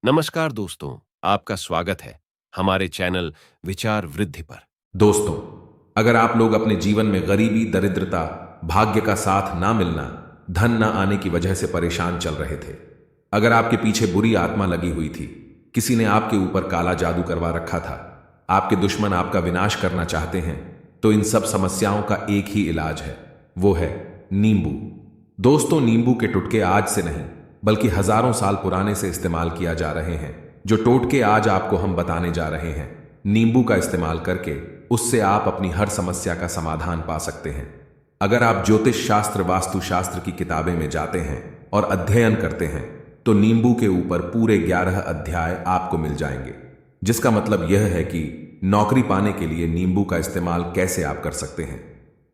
नमस्कार दोस्तों, आपका स्वागत है हमारे चैनल विचार वृद्धि पर। दोस्तों, अगर आप लोग अपने जीवन में गरीबी, दरिद्रता, भाग्य का साथ ना मिलना, धन ना आने की वजह से परेशान चल रहे थे, अगर आपके पीछे बुरी आत्मा लगी हुई थी, किसी ने आपके ऊपर काला जादू करवा रखा था, आपके दुश्मन आपका विनाश करना चाहते हैं, तो इन सब समस्याओं का एक ही इलाज है, वो है नींबू। दोस्तों, नींबू के टुटके आज से नहीं बल्कि हजारों साल पुराने से इस्तेमाल किया जा रहे हैं। जो टोटके आज आपको हम बताने जा रहे हैं, नींबू का इस्तेमाल करके उससे आप अपनी हर समस्या का समाधान पा सकते हैं। अगर आप ज्योतिष शास्त्र, वास्तु शास्त्र की किताबें में जाते हैं और अध्ययन करते हैं तो नींबू के ऊपर पूरे 11 अध्याय आपको मिल जाएंगे, जिसका मतलब यह है कि नौकरी पाने के लिए नींबू का इस्तेमाल कैसे आप कर सकते हैं,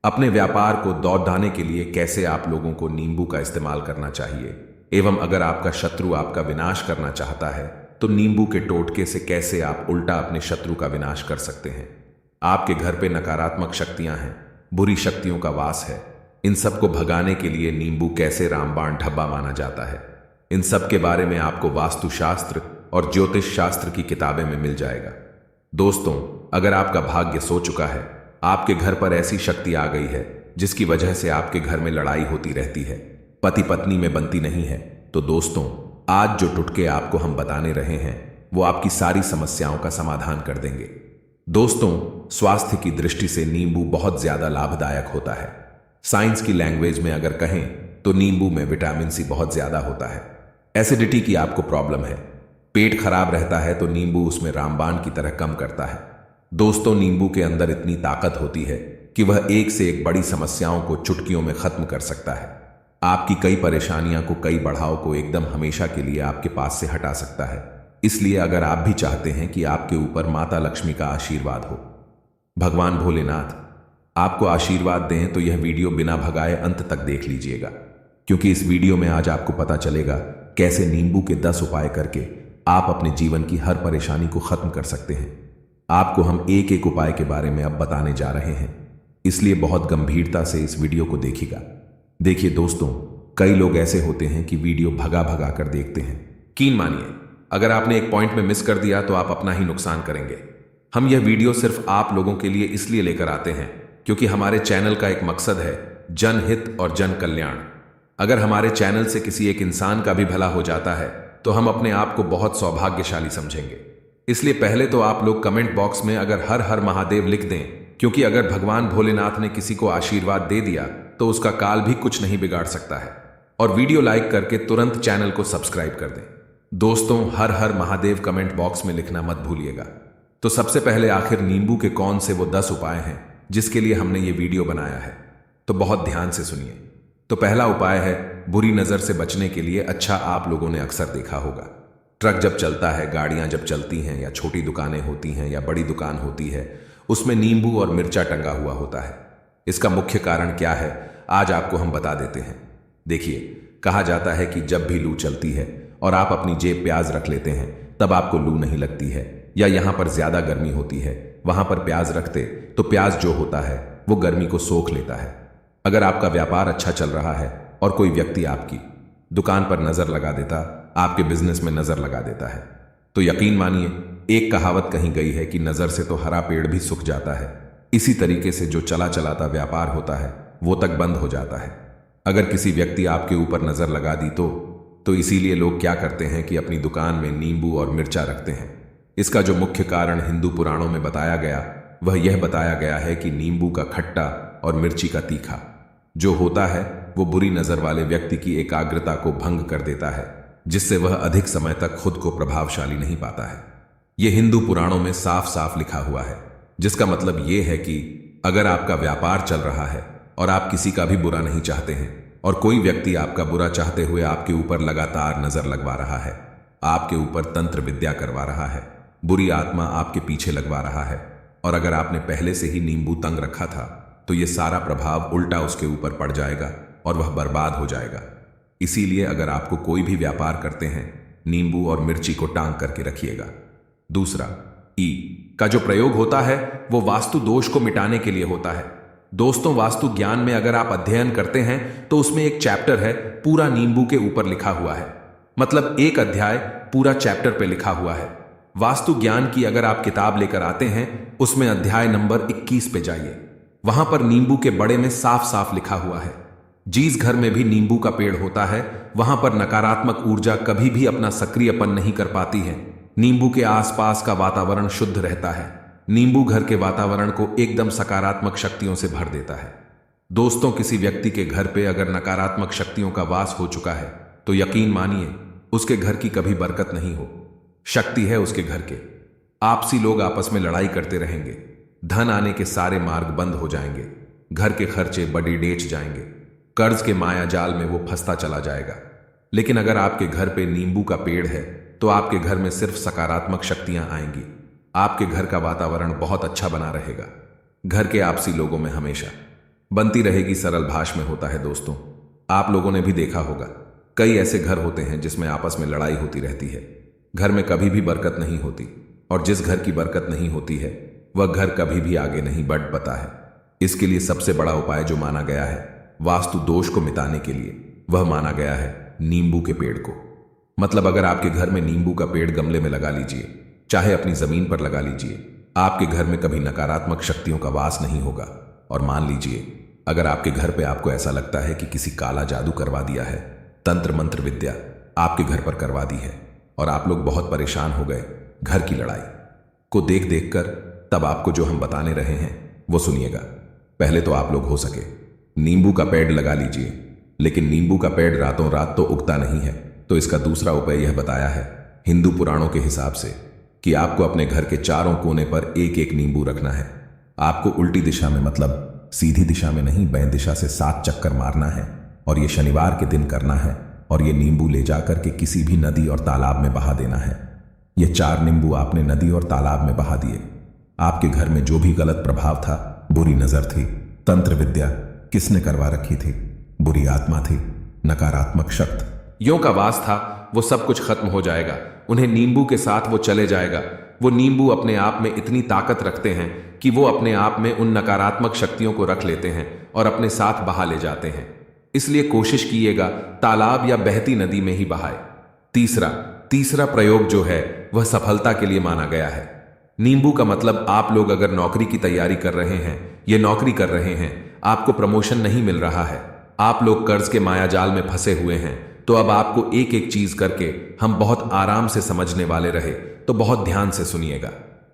अपने व्यापार को दौड़ाने के लिए कैसे आप लोगों को नींबू का इस्तेमाल करना चाहिए, एवं अगर आपका शत्रु आपका विनाश करना चाहता है तो नींबू के टोटके से कैसे आप उल्टा अपने शत्रु का विनाश कर सकते हैं। आपके घर पे नकारात्मक शक्तियां हैं, बुरी शक्तियों का वास है, इन सब को भगाने के लिए नींबू कैसे रामबाण ढब्बा माना जाता है, इन सब के बारे में आपको वास्तुशास्त्र और ज्योतिष शास्त्र की किताबें में मिल जाएगा। दोस्तों, अगर आपका भाग्य सो चुका है, आपके घर पर ऐसी शक्ति आ गई है जिसकी वजह से आपके घर में लड़ाई होती रहती है, पति पत्नी में बनती नहीं है, तो दोस्तों, आज जो टुटके आपको हम बताने रहे हैं वो आपकी सारी समस्याओं का समाधान कर देंगे। दोस्तों, स्वास्थ्य की दृष्टि से नींबू बहुत ज्यादा लाभदायक होता है। साइंस की लैंग्वेज में अगर कहें तो नींबू में विटामिन सी बहुत ज्यादा होता है। एसिडिटी की आपको प्रॉब्लम है, पेट खराब रहता है, तो नींबू उसमें रामबाण की तरह कम करता है। दोस्तों, नींबू के अंदर इतनी ताकत होती है कि वह एक से एक बड़ी समस्याओं को चुटकियों में खत्म कर सकता है। आपकी कई परेशानियां को, कई बढ़ाव को एकदम हमेशा के लिए आपके पास से हटा सकता है। इसलिए अगर आप भी चाहते हैं कि आपके ऊपर माता लक्ष्मी का आशीर्वाद हो, भगवान भोलेनाथ आपको आशीर्वाद दें, तो यह वीडियो बिना भगाए अंत तक देख लीजिएगा, क्योंकि इस वीडियो में आज आपको पता चलेगा कैसे नींबू के 10 उपाय करके आप अपने जीवन की हर परेशानी को खत्म कर सकते हैं। आपको हम एक एक उपाय के बारे में अब बताने जा रहे हैं, इसलिए बहुत गंभीरता से इस वीडियो को देखिएगा। देखिए दोस्तों, कई लोग ऐसे होते हैं कि वीडियो भगा भगा कर देखते हैं। यकीन मानिए, अगर आपने एक पॉइंट में मिस कर दिया तो आप अपना ही नुकसान करेंगे। हम यह वीडियो सिर्फ आप लोगों के लिए इसलिए लेकर आते हैं क्योंकि हमारे चैनल का एक मकसद है जनहित और जन कल्याण। अगर हमारे चैनल से किसी एक इंसान का भी भला हो जाता है तो हम अपने आप को बहुत सौभाग्यशाली समझेंगे। इसलिए पहले तो आप लोग कमेंट बॉक्स में अगर हर हर महादेव लिख दें, क्योंकि अगर भगवान भोलेनाथ ने किसी को आशीर्वाद दे दिया तो उसका काल भी कुछ नहीं बिगाड़ सकता है। और वीडियो लाइक करके तुरंत चैनल को सब्सक्राइब कर दें। दोस्तों, हर हर महादेव कमेंट बॉक्स में लिखना मत भूलिएगा। तो सबसे पहले आखिर नींबू के कौन से वो 10 उपाय हैं जिसके लिए हमने ये वीडियो बनाया है, तो बहुत ध्यान से सुनिए। तो पहला उपाय है बुरी नजर से बचने के लिए। अच्छा, आप लोगों ने अक्सर देखा होगा, ट्रक जब चलता है, गाड़ियां जब चलती हैं, या छोटी दुकानें होती हैं या बड़ी दुकान होती है, उसमें नींबू और मिर्चा टंगा हुआ होता है। इसका मुख्य कारण क्या है, आज आपको हम बता देते हैं। देखिए, कहा जाता है कि जब भी लू चलती है और आप अपनी जेब प्याज रख लेते हैं तब आपको लू नहीं लगती है, या यहां पर ज्यादा गर्मी होती है, वहां पर प्याज रखते तो प्याज जो होता है वो गर्मी को सोख लेता है। अगर आपका व्यापार अच्छा चल रहा है और कोई व्यक्ति आपकी दुकान पर नजर लगा देता, आपके बिजनेस में नजर लगा देता है, तो यकीन मानिए, एक कहावत कही गई है कि नजर से तो हरा पेड़ भी सूख जाता है, इसी तरीके से जो चला चलाता व्यापार होता है वो तक बंद हो जाता है। अगर किसी व्यक्ति आपके ऊपर नजर लगा दी तो इसीलिए लोग क्या करते हैं कि अपनी दुकान में नींबू और मिर्चा रखते हैं। इसका जो मुख्य कारण हिंदू पुराणों में बताया गया, वह यह बताया गया है कि नींबू का खट्टा और मिर्ची का तीखा जो होता है वो बुरी नजर वाले व्यक्ति की एकाग्रता को भंग कर देता है, जिससे वह अधिक समय तक खुद को प्रभावशाली नहीं पाता है। यह हिंदू पुराणों में साफ साफ लिखा हुआ है, जिसका मतलब यह है कि अगर आपका व्यापार चल रहा है और आप किसी का भी बुरा नहीं चाहते हैं, और कोई व्यक्ति आपका बुरा चाहते हुए आपके ऊपर लगातार नजर लगवा रहा है, आपके ऊपर तंत्र विद्या करवा रहा है, बुरी आत्मा आपके पीछे लगवा रहा है, और अगर आपने पहले से ही नींबू तंग रखा था तो यह सारा प्रभाव उल्टा उसके ऊपर पड़ जाएगा और वह बर्बाद हो जाएगा। इसीलिए अगर आपको कोई भी व्यापार करते हैं, नींबू और मिर्ची को टांग करके रखिएगा। दूसरा, ई का जो प्रयोग होता है वो वास्तु दोष को मिटाने के लिए होता है। दोस्तों, वास्तु ज्ञान में अगर आप अध्ययन करते हैं तो उसमें एक चैप्टर है पूरा नींबू के ऊपर लिखा हुआ है। मतलब एक अध्याय पूरा चैप्टर पे लिखा हुआ है। वास्तु ज्ञान की अगर आप किताब लेकर आते हैं, उसमें अध्याय नंबर 21 पे जाइए। वहां पर नींबू के बड़े में साफ साफ लिखा हुआ है, जिस घर में भी नींबू का पेड़ होता है वहां पर नकारात्मक ऊर्जा कभी भी अपना सक्रियपन नहीं कर पाती है। नींबू के आसपास का वातावरण शुद्ध रहता है। नींबू घर के वातावरण को एकदम सकारात्मक शक्तियों से भर देता है। दोस्तों, किसी व्यक्ति के घर पे अगर नकारात्मक शक्तियों का वास हो चुका है तो यकीन मानिए उसके घर की कभी बरकत नहीं हो। शक्ति है उसके घर के। आपसी लोग आपस में लड़ाई करते रहेंगे, धन आने के सारे मार्ग बंद हो जाएंगे, घर के खर्चे बड़ी डेच जाएंगे, कर्ज के माया जाल में वो फंसता चला जाएगा। लेकिन अगर आपके घर पे नींबू का पेड़ है तो आपके घर में सिर्फ सकारात्मक शक्तियां आएंगी। आपके घर का वातावरण बहुत अच्छा बना रहेगा। घर के आपसी लोगों में हमेशा बनती रहेगी। सरल भाषा में होता है दोस्तों, आप लोगों ने भी देखा होगा, कई ऐसे घर होते हैं जिसमें आपस में लड़ाई होती रहती है। घर में कभी भी बरकत नहीं होती, और जिस घर की बरकत नहीं होती है वह घर कभी भी आगे नहीं बढ़ पाता है। इसके लिए सबसे बड़ा उपाय जो माना गया है वास्तु दोष को मिटाने के लिए, वह माना गया है नींबू के पेड़ को। मतलब अगर आपके घर में नींबू का पेड़ गमले में लगा लीजिए, चाहे अपनी जमीन पर लगा लीजिए, आपके घर में कभी नकारात्मक शक्तियों का वास नहीं होगा। और मान लीजिए अगर आपके घर पे आपको ऐसा लगता है कि किसी काला जादू करवा दिया है, तंत्र मंत्र विद्या आपके घर पर करवा दी है, और आप लोग बहुत परेशान हो गए घर की लड़ाई को देख देख कर, तब आपको जो हम बताने रहे हैं वो सुनिएगा। पहले तो आप लोग हो सके नींबू का पेड़ लगा लीजिए, लेकिन नींबू का पेड़ रातों रात तो उगता नहीं है। तो इसका दूसरा उपाय यह बताया है हिंदू पुराणों के हिसाब से कि आपको अपने घर के चारों कोने पर एक एक नींबू रखना है। आपको उल्टी दिशा में, मतलब सीधी दिशा में नहीं, बैं दिशा से 7 चक्कर मारना है, और ये शनिवार के दिन करना है। और ये नींबू ले जाकर के किसी भी नदी और तालाब में बहा देना है। ये 4 नींबू आपने नदी और तालाब में बहा दिए। आपके घर में जो भी गलत प्रभाव था, बुरी नजर थी, तंत्र विद्या किसने करवा रखी थी, बुरी आत्मा थी, नकारात्मक शक्ति यों का वास था, वो सब कुछ खत्म हो जाएगा। उन्हें नींबू के साथ वो चले जाएगा। वो नींबू अपने आप में इतनी ताकत रखते हैं कि वो अपने आप में उन नकारात्मक शक्तियों को रख लेते हैं और अपने साथ बहा ले जाते हैं। इसलिए कोशिश कीजिएगा तालाब या बहती नदी में ही बहाए। तीसरा प्रयोग जो है वह सफलता के लिए माना गया है। नींबू का मतलब आप लोग अगर नौकरी की तैयारी कर रहे हैं, ये नौकरी कर रहे हैं, आपको प्रमोशन नहीं मिल रहा है, आप लोग कर्ज के माया जाल में फंसे हुए हैं, तो अब आपको एक एक चीज करके हम बहुत आराम से समझने वाले रहे, तो बहुत ध्यान से सुनिएगा।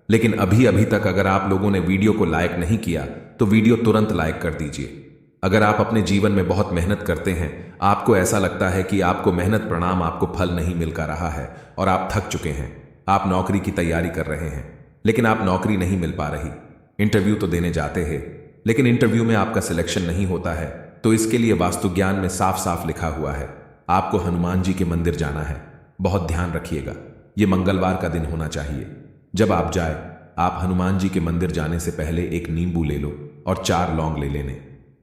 लेकिन अभी तक अगर आप लोगों ने वीडियो को लाइक नहीं किया तो वीडियो तुरंत लाइक कर दीजिए। अगर आप अपने जीवन में बहुत मेहनत करते हैं, आपको ऐसा लगता है कि आपको मेहनत प्रणाम आपको फल नहीं मिल का रहा है और आप थक चुके हैं, आप नौकरी की तैयारी कर रहे हैं लेकिन आप नौकरी नहीं मिल पा रही, इंटरव्यू तो देने जाते हैं लेकिन इंटरव्यू में आपका सिलेक्शन नहीं होता है, तो इसके लिए वास्तु ज्ञान में साफ साफ लिखा हुआ है आपको हनुमान जी के मंदिर जाना है। बहुत ध्यान रखिएगा, यह मंगलवार का दिन होना चाहिए। जब आप जाए, आप हनुमान जी के मंदिर जाने से पहले एक नींबू ले लो और 4 लौंग ले लेने।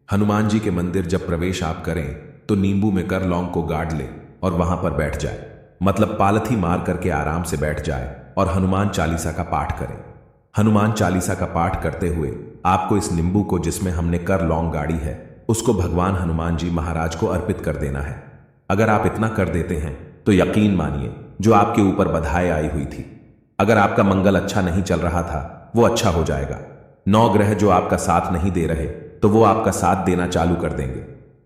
हनुमान जी के मंदिर जब प्रवेश आप करें तो नींबू में कर लौंग को गाड़ ले और वहां पर बैठ जाए, मतलब पालथी मार करके आराम से बैठ जाए और हनुमान चालीसा का पाठ करें। हनुमान चालीसा का पाठ करते हुए आपको इस नींबू को जिसमें हमने कर लौंग गाड़ी है उसको भगवान हनुमान जी महाराज को अर्पित कर देना है। अगर आप इतना कर देते हैं तो यकीन मानिए जो आपके ऊपर बधाई आई हुई थी, अगर आपका मंगल अच्छा नहीं चल रहा था वो अच्छा हो जाएगा। 9 ग्रह जो आपका साथ नहीं दे रहे तो वो आपका साथ देना चालू कर देंगे।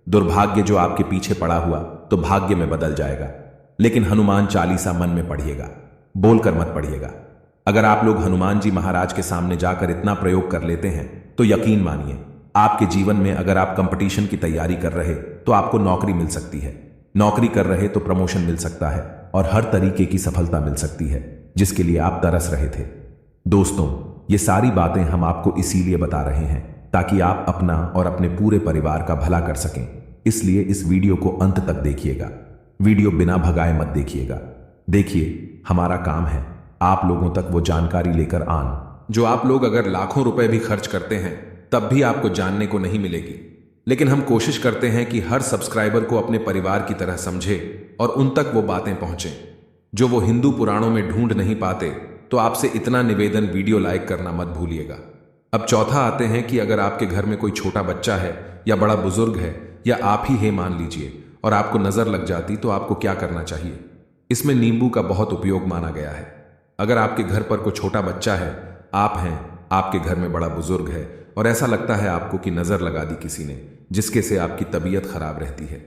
दुर्भाग्य जो आपके पीछे पड़ा हुआ तो भाग्य में बदल जाएगा। लेकिन हनुमान चालीसा मन में पढ़िएगा, बोलकर मत पढ़िएगा। अगर आप लोग हनुमान जी महाराज के सामने जाकर इतना प्रयोग कर लेते हैं तो यकीन मानिए आपके जीवन में, अगर आप कंपटीशन की तैयारी कर रहे तो आपको नौकरी मिल सकती है, नौकरी कर रहे तो प्रमोशन मिल सकता है और हर तरीके की सफलता मिल सकती है जिसके लिए आप तरस रहे थे। दोस्तों, ये सारी बातें हम आपको इसीलिए बता रहे हैं ताकि आप अपना और अपने पूरे परिवार का भला कर सकें। इसलिए इस वीडियो को अंत तक देखिएगा, वीडियो बिना भगाए मत देखिएगा। देखिए, हमारा काम है आप लोगों तक वो जानकारी लेकर आन जो आप लोग अगर लाखों रुपए भी खर्च करते हैं तब भी आपको जानने को नहीं मिलेगी। लेकिन हम कोशिश करते हैं कि हर सब्सक्राइबर को अपने परिवार की तरह समझे और उन तक वो बातें पहुंचे जो वो हिंदू पुराणों में ढूंढ नहीं पाते। तो आपसे इतना निवेदन, वीडियो लाइक करना मत भूलिएगा। अब चौथा आते हैं कि अगर आपके घर में कोई छोटा बच्चा है या बड़ा बुजुर्ग है या आप ही है मान लीजिए, और आपको नजर लग जाती तो आपको क्या करना चाहिए। इसमें नींबू का बहुत उपयोग माना गया है। अगर आपके घर पर कोई छोटा बच्चा है, आप हैं, आपके घर में बड़ा बुजुर्ग है और ऐसा लगता है आपको कि नजर लगा दी किसी ने, जिसके से आपकी तबीयत खराब रहती है,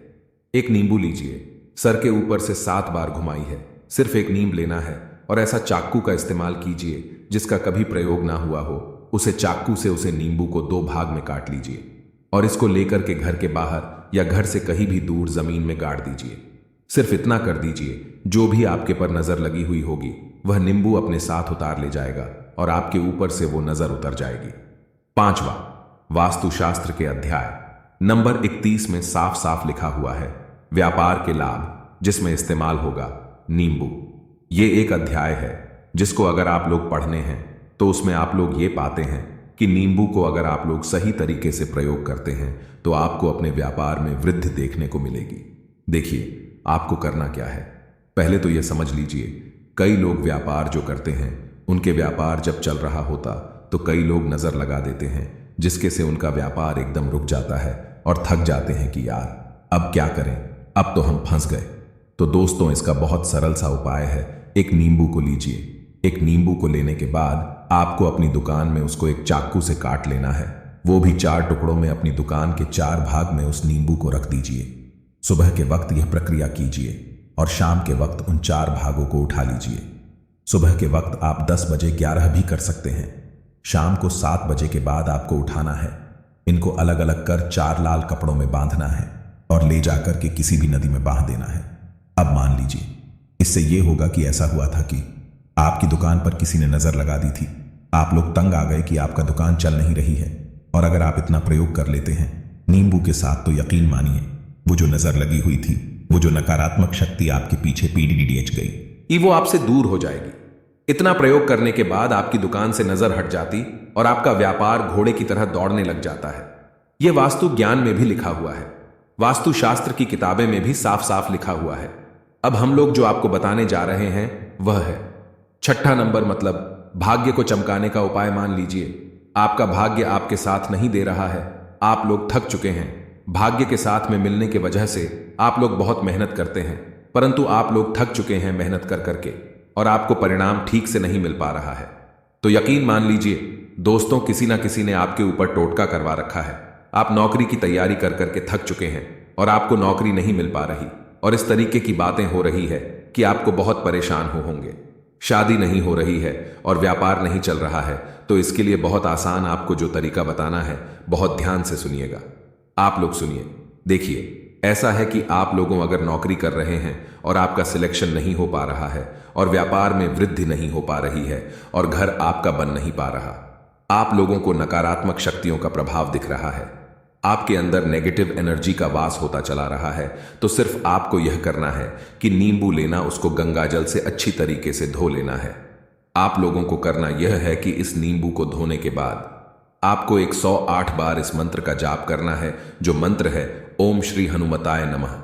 एक नींबू लीजिए, सर के ऊपर से 7 बार घुमाई है, सिर्फ एक नींब लेना है और ऐसा चाकू का इस्तेमाल कीजिए जिसका कभी प्रयोग ना हुआ हो। उसे चाकू से उसे नींबू को 2 भाग में काट लीजिए और इसको लेकर के घर के बाहर या घर से कहीं भी दूर जमीन में गाड़ दीजिए। सिर्फ इतना कर दीजिए, जो भी आपके पर नजर लगी हुई होगी वह नींबू अपने साथ उतार ले जाएगा और आपके ऊपर से वो नजर उतर जाएगी। 5वां, वास्तुशास्त्र के अध्याय नंबर 31 में साफ साफ लिखा हुआ है, व्यापार के लाभ जिसमें इस्तेमाल होगा नींबू। ये एक अध्याय है जिसको अगर आप लोग पढ़ने हैं तो उसमें आप लोग ये पाते हैं कि नींबू को अगर आप लोग सही तरीके से प्रयोग करते हैं तो आपको अपने व्यापार में वृद्धि देखने को मिलेगी। देखिए, आपको करना क्या है, पहले तो यह समझ लीजिए, कई लोग व्यापार जो करते हैं उनके व्यापार जब चल रहा होता तो कई लोग नजर लगा देते हैं, जिसके से उनका व्यापार एकदम रुक जाता है और थक जाते हैं कि यार अब क्या करें, अब तो हम फंस गए। तो दोस्तों, इसका बहुत सरल सा उपाय है, एक नींबू को लीजिए। एक नींबू को लेने के बाद आपको अपनी दुकान में उसको एक चाकू से काट लेना है, वो भी 4 टुकड़ों में। अपनी दुकान के 4 भाग में उस नींबू को रख दीजिए। सुबह के वक्त यह प्रक्रिया कीजिए और शाम के वक्त उन 4 भागों को उठा लीजिए। सुबह के वक्त आप 10 बजे 11 भी कर सकते हैं, शाम को 7 बजे के बाद आपको उठाना है। इनको अलग अलग कर 4 लाल कपड़ों में बांधना है और ले जाकर के किसी भी नदी में बहा देना है। अब मान लीजिए, इससे यह होगा कि ऐसा हुआ था कि आपकी दुकान पर किसी ने नजर लगा दी थी, आप लोग तंग आ गए कि आपका दुकान चल नहीं रही है, और अगर आप इतना प्रयोग कर लेते हैं नींबू के साथ तो यकीन मानिए वो जो नजर लगी हुई थी, वो जो नकारात्मक शक्ति आपके पीछे पीडीडीएच गई, वो आपसे दूर हो जाएगी। इतना प्रयोग करने के बाद आपकी दुकान से नजर हट जाती और आपका व्यापार घोड़े की तरह दौड़ने लग जाता है। यह वास्तु ज्ञान में भी लिखा हुआ है, वास्तुशास्त्र की किताबें में भी साफ साफ लिखा हुआ है। अब हम लोग जो आपको बताने जा रहे हैं वह है 6ठा नंबर, मतलब भाग्य को चमकाने का उपाय। मान लीजिए आपका भाग्य आपके साथ नहीं दे रहा है, आप लोग थक चुके हैं, भाग्य के साथ में मिलने की वजह से आप लोग बहुत मेहनत करते हैं, परंतु आप लोग थक चुके हैं मेहनत कर करके और आपको परिणाम ठीक से नहीं मिल पा रहा है। तो यकीन मान लीजिए दोस्तों, किसी ना किसी ने आपके ऊपर टोटका करवा रखा है। आप नौकरी की तैयारी कर करके थक चुके हैं और आपको नौकरी नहीं मिल पा रही और इस तरीके की बातें हो रही है कि आपको बहुत परेशान होंगे। शादी नहीं हो रही है और व्यापार नहीं चल रहा है, तो इसके लिए बहुत आसान आपको जो तरीका बताना है बहुत ध्यान से सुनिएगा। आप लोग सुनिए। देखिए, ऐसा है कि आप लोगों अगर नौकरी कर रहे हैं और आपका सिलेक्शन नहीं हो पा रहा है और व्यापार में वृद्धि नहीं हो पा रही है और घर आपका बन नहीं पा रहा, आप लोगों को नकारात्मक शक्तियों का प्रभाव दिख रहा है, आपके अंदर नेगेटिव एनर्जी का वास होता चला रहा है, तो सिर्फ आपको यह करना है कि नींबू लेना, उसको गंगाजल से अच्छी तरीके से धो लेना है। आप लोगों को करना यह है कि इस नींबू को धोने के बाद आपको 108 बार इस मंत्र का जाप करना है, जो मंत्र है ओम श्री हनुमताय नमः।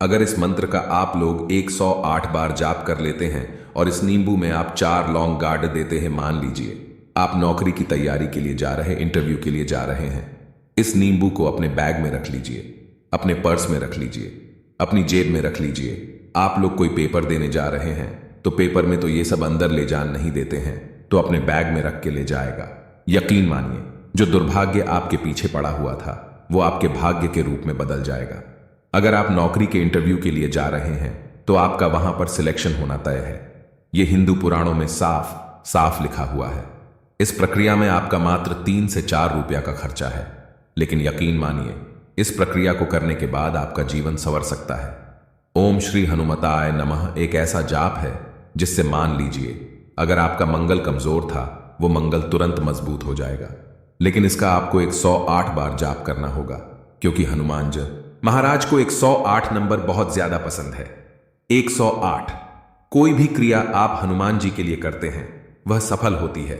अगर इस मंत्र का आप लोग 108 बार जाप कर लेते हैं और इस नींबू में आप 4 लौंग गाड़ देते हैं, मान लीजिए आप नौकरी की तैयारी के लिए जा रहे हैं, इंटरव्यू के लिए जा रहे हैं, इस नींबू को अपने बैग में रख लीजिए, अपने पर्स में रख लीजिए, अपनी जेब में रख लीजिए। आप लोग कोई पेपर देने जा रहे हैं तो पेपर में तो ये सब अंदर ले जान नहीं देते हैं, तो अपने बैग में रख के ले जाएगा। यकीन मानिए, जो दुर्भाग्य आपके पीछे पड़ा हुआ था वो आपके भाग्य के रूप में बदल जाएगा। अगर आप नौकरी के इंटरव्यू के लिए जा रहे हैं तो आपका वहां पर सिलेक्शन होना तय है। यह हिंदू पुराणों में साफ साफ लिखा हुआ है। इस प्रक्रिया में आपका मात्र 3 से 4 रुपया का खर्चा है, लेकिन यकीन मानिए इस प्रक्रिया को करने के बाद आपका जीवन संवर सकता है। ओम श्री हनुमताय नमः एक ऐसा जाप है जिससे मान लीजिए अगर आपका मंगल कमजोर था वो मंगल तुरंत मजबूत हो जाएगा। लेकिन इसका आपको 108 बार जाप करना होगा, क्योंकि हनुमान जी महाराज को 108 नंबर बहुत ज्यादा पसंद है। 108 कोई भी क्रिया आप हनुमान जी के लिए करते हैं वह सफल होती है,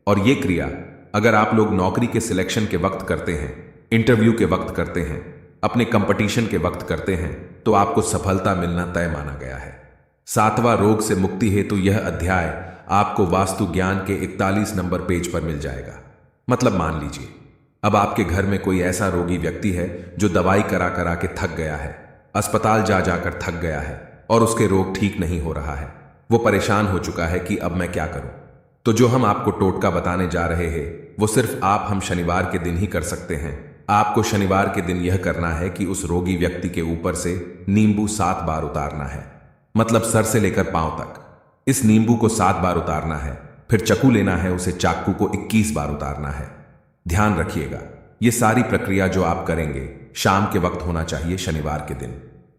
और यह क्रिया अगर आप लोग नौकरी के सिलेक्शन के वक्त करते हैं, इंटरव्यू के वक्त करते हैं, अपने कंपटीशन के वक्त करते हैं, तो आपको सफलता मिलना तय माना गया है। 7वां रोग से मुक्ति हेतु यह अध्याय आपको वास्तु ज्ञान के 41 नंबर पेज पर मिल जाएगा। मतलब मान लीजिए अब आपके घर में कोई ऐसा रोगी व्यक्ति है जो दवाई करा करा के थक गया है, अस्पताल जा जाकर थक गया है, और उसके रोग ठीक नहीं हो रहा है। वो परेशान हो चुका है कि अब मैं क्या करूं। तो जो हम आपको टोटका बताने जा रहे हैं वो सिर्फ हम शनिवार के दिन ही कर सकते हैं। आपको शनिवार के दिन यह करना है कि उस रोगी व्यक्ति के ऊपर से नींबू 7 बार उतारना है, मतलब सर से लेकर पांव तक। इस नींबू को 7 बार उतारना है। फिर चाकू लेना है, उसे चाकू को 21 बार उतारना है। ध्यान रखिएगा, ये सारी प्रक्रिया जो आप करेंगे शाम के वक्त होना चाहिए, शनिवार के दिन।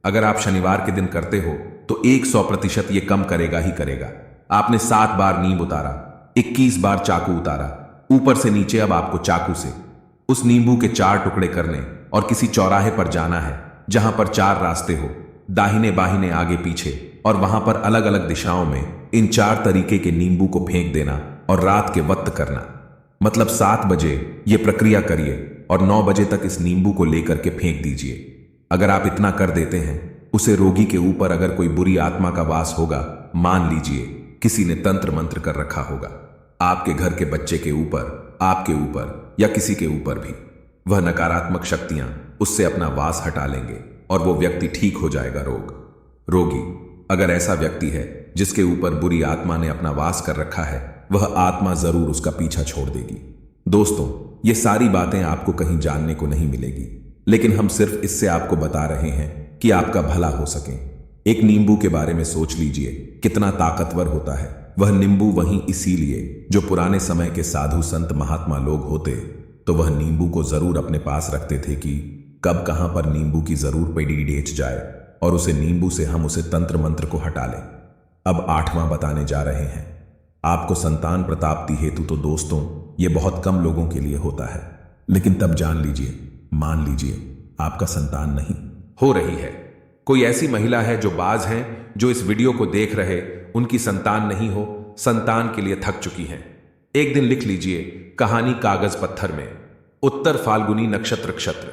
अगर आप शनिवार के दिन करते हो तो 100% ये कम करेगा ही करेगा। आपने 7 बार नींब उतारा, 21 बार चाकू उतारा, ऊपर से नीचे। अब आपको चाकू से उस नींबू के 4 टुकड़े करने और किसी चौराहे पर जाना है जहां पर 4 रास्ते हो, दाहिने बाहिने आगे पीछे, और वहां पर अलग अलग दिशाओं में इन 4 तरीके के नींबू को फेंक देना और रात के वक्त करना। मतलब 7 बजे ये प्रक्रिया करिए और 9 बजे तक इस नींबू को लेकर के फेंक दीजिए। अगर आप इतना कर देते हैं, उसे रोगी के ऊपर अगर कोई बुरी आत्मा का वास होगा, मान लीजिए किसी ने तंत्र मंत्र कर रखा होगा, आपके घर के बच्चे के ऊपर, आपके ऊपर या किसी के ऊपर भी, वह नकारात्मक शक्तियां उससे अपना वास हटा लेंगे और वो व्यक्ति ठीक हो जाएगा। रोगी अगर ऐसा व्यक्ति है जिसके ऊपर बुरी आत्मा ने अपना वास कर रखा है, वह आत्मा जरूर उसका पीछा छोड़ देगी। दोस्तों, ये सारी बातें आपको कहीं जानने को नहीं मिलेगी, लेकिन हम सिर्फ इससे आपको बता रहे हैं कि आपका भला हो सके। एक नींबू के बारे में सोच लीजिए, कितना ताकतवर होता है वह नींबू। वहीं इसीलिए जो पुराने समय के साधु संत महात्मा लोग होते तो वह नींबू को जरूर अपने पास रखते थे कि कब कहां पर नींबू की जरूर पेड़ी डेच जाए और उसे नींबू से हम उसे तंत्र मंत्र को हटा लें। अब 8वां बताने जा रहे हैं आपको, संतान प्राप्ति हेतु। तो दोस्तों, यह बहुत कम लोगों के लिए होता है, लेकिन तब जान लीजिए, मान लीजिए आपका संतान नहीं हो रही है। कोई ऐसी महिला है जो बाज हैं, जो इस वीडियो को देख रहे, उनकी संतान नहीं हो, संतान के लिए थक चुकी हैं। एक दिन लिख लीजिए कहानी कागज पत्थर में, उत्तर फाल्गुनी नक्षत्र।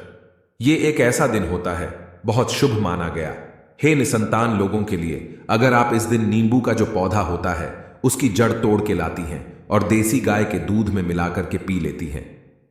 ये एक ऐसा दिन होता है, बहुत शुभ माना गया। हे निसंतान लोगों के लिए, अगर आप इस दिन नींबू का जो पौधा होता है उसकी जड़ तोड़ के लाती हैं और देसी गाय के दूध में मिलाकर के पी लेती हैं,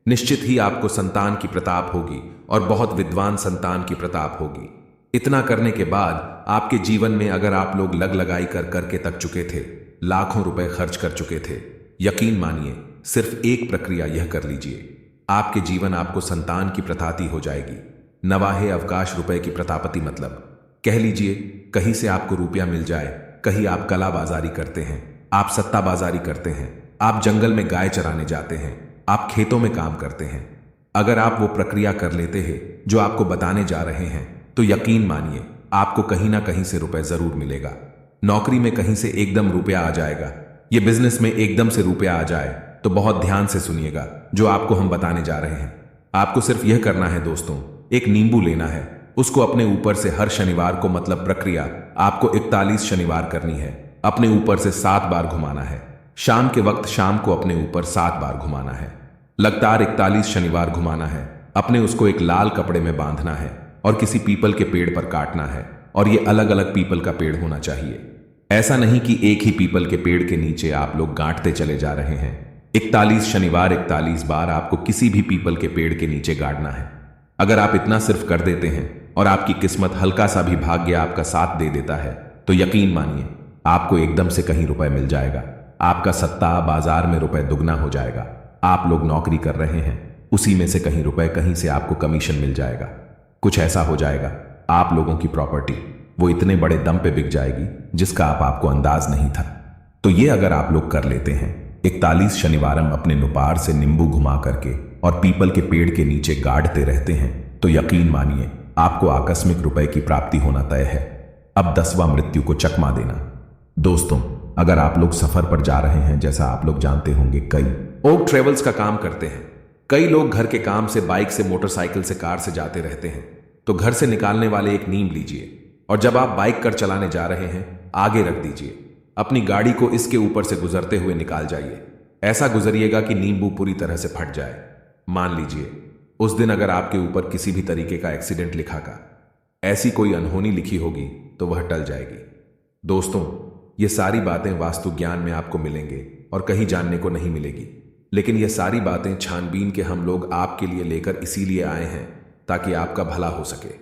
निश्चित ही आपको संतान की प्रताप होगी और बहुत विद्वान संतान की प्रताप होगी। इतना करने के बाद आपके जीवन में अगर आप लोग लग लगाई कर करके थक चुके थे, लाखों रुपए खर्च कर चुके थे, यकीन मानिए सिर्फ एक प्रक्रिया यह कर लीजिए, आपके जीवन आपको संतान की प्रताति हो जाएगी। नवाहे अवकाश रुपए की प्रतापति, मतलब कह लीजिए कहीं से आपको रुपया मिल जाए। कहीं आप कला बाजारी करते हैं, आप सत्ता बाजारी करते हैं, आप जंगल में गाय चराने जाते हैं, आप खेतों में काम करते हैं। अगर आप वो प्रक्रिया कर लेते हैं जो आपको बताने जा रहे हैं, तो यकीन मानिए आपको कहीं ना कहीं से रुपए जरूर मिलेगा। नौकरी में कहीं से एकदम रुपया आ जाएगा, ये बिजनेस में एकदम से रुपया आ जाए तो बहुत ध्यान से सुनिएगा जो आपको हम बताने जा रहे हैं। आपको सिर्फ यह करना है दोस्तों, एक नींबू लेना है, उसको अपने ऊपर से हर शनिवार को, मतलब प्रक्रिया आपको 41 शनिवार करनी है, अपने ऊपर से 7 बार घुमाना है। शाम के वक्त शाम को अपने ऊपर 7 बार घुमाना है, लगातार 41 शनिवार घुमाना है। अपने उसको एक लाल कपड़े में बांधना है और किसी पीपल के पेड़ पर काटना है, और ये अलग अलग पीपल का पेड़ होना चाहिए। ऐसा नहीं कि एक ही पीपल के पेड़ के नीचे आप लोग गांठते चले जा रहे हैं। 41 शनिवार 41 बार आपको किसी भी पीपल के पेड़ के नीचे गाड़ना है। अगर आप इतना सिर्फ कर देते हैं और आपकी किस्मत, हल्का सा भी भाग्य आपका साथ दे देता है, तो यकीन मानिए आपको एकदम से कहीं रुपए मिल जाएगा। आपका सत्ता बाजार में रुपए दुगना हो जाएगा। आप लोग नौकरी कर रहे हैं, उसी में से कहीं रुपए, कहीं से आपको कमीशन मिल जाएगा। कुछ ऐसा हो जाएगा आप लोगों की प्रॉपर्टी वो इतने बड़े दम पे बिक जाएगी जिसका आपको अंदाज नहीं था। तो ये अगर आप लोग कर लेते हैं, 41 शनिवारम अपने नुपार से नींबू घुमा करके और पीपल के पेड़ के नीचे गाड़ते रहते हैं, तो यकीन मानिए आपको आकस्मिक रुपए की प्राप्ति होना तय है। अब 10वां मृत्यु को चकमा देना। दोस्तों, अगर आप लोग सफर पर जा रहे हैं, जैसा आप लोग जानते होंगे कई ओक ट्रेवल्स का काम करते हैं, कई लोग घर के काम से बाइक से, मोटरसाइकिल से, कार से जाते रहते हैं, तो घर से निकालने वाले एक नींब लीजिए और जब आप बाइक कर चलाने जा रहे हैं आगे रख दीजिए। अपनी गाड़ी को इसके ऊपर से गुजरते हुए निकाल जाइए। ऐसा गुजरिएगा कि नींबू पूरी तरह से फट जाए। मान लीजिए उस दिन अगर आपके ऊपर किसी भी तरीके का एक्सीडेंट लिखा का, ऐसी कोई अनहोनी लिखी होगी, तो वह टल जाएगी। दोस्तों, ये सारी बातें वास्तु ज्ञान में आपको मिलेंगे और कहीं जानने को नहीं मिलेगी, लेकिन ये सारी बातें छानबीन के हम लोग आपके लिए लेकर इसीलिए आए हैं ताकि आपका भला हो सके।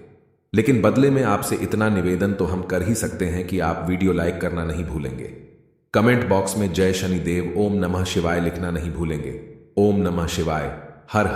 लेकिन बदले में आपसे इतना निवेदन तो हम कर ही सकते हैं कि आप वीडियो लाइक करना नहीं भूलेंगे। कमेंट बॉक्स में जय शनिदेव ओम नमः शिवाय लिखना नहीं भूलेंगे। ओम नमः शिवाय। हर हर